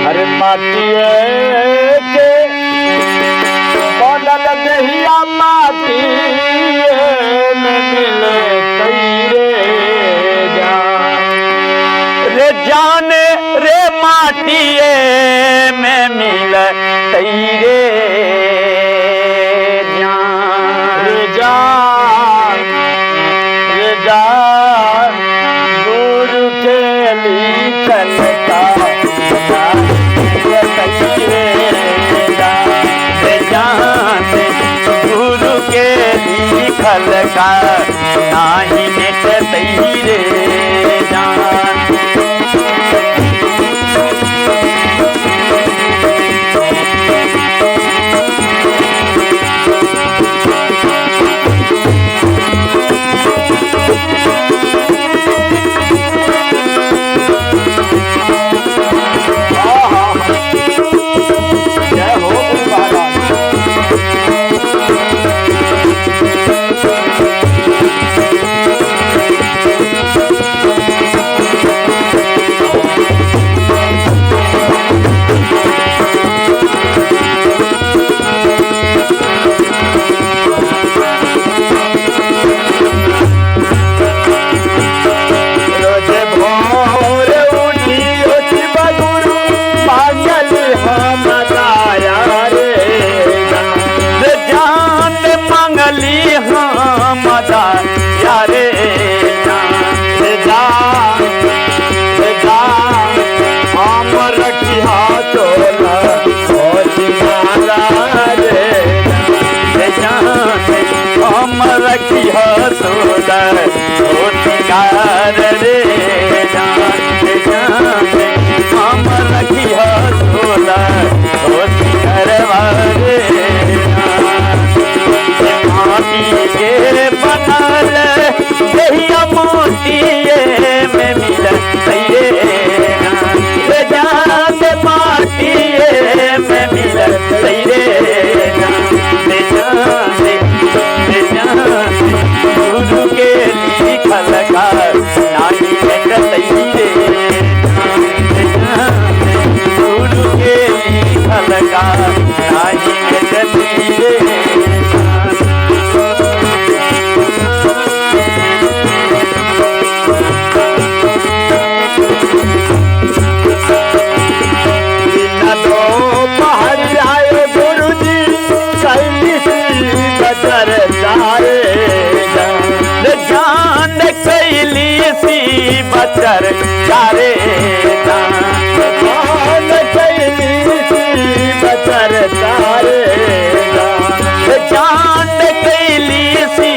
अरे माटिए के बनल दहिया माटिए में मिले तैरे रे जाने रे माटिए में मिले तैरे गुरु के लिखल का गुरु के लिखल का नाही मिट तैरे जान रखिया सोदर होतिकार रे हम रखिया सोदर होतिकार रे माटी के बनल दहिया मोतिए में मिल तैरे जान माटिए में मिल तैरे गुरु के लिखल का नाही मिट तैरे गुरु के लिखल का नाही मिट तैरे बचर चारे जान कैली बचर तारे जान कैली सी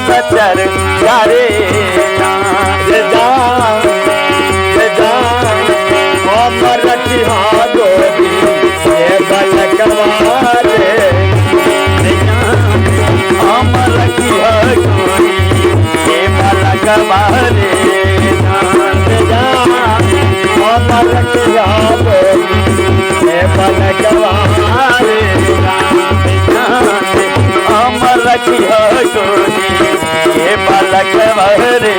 बचर चारे हम रखिया गोरी ये बलकवारे हम रखिया गोरी ये बलकवारे अमर रखिया गोरी ये बालक वरे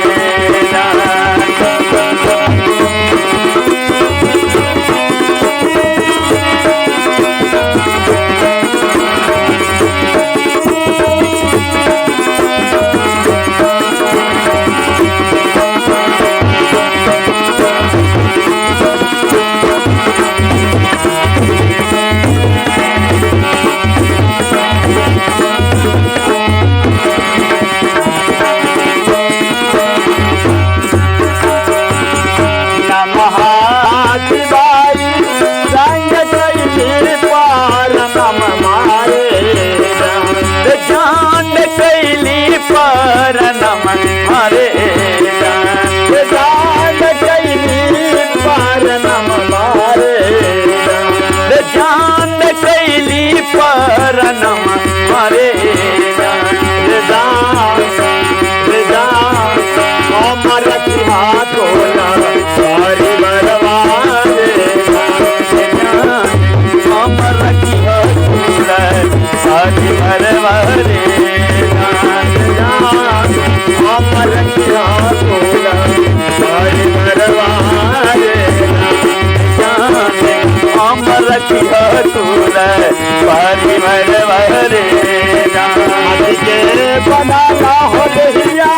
रखी हो तूर पारी मर भरे के बनाना हो दहिया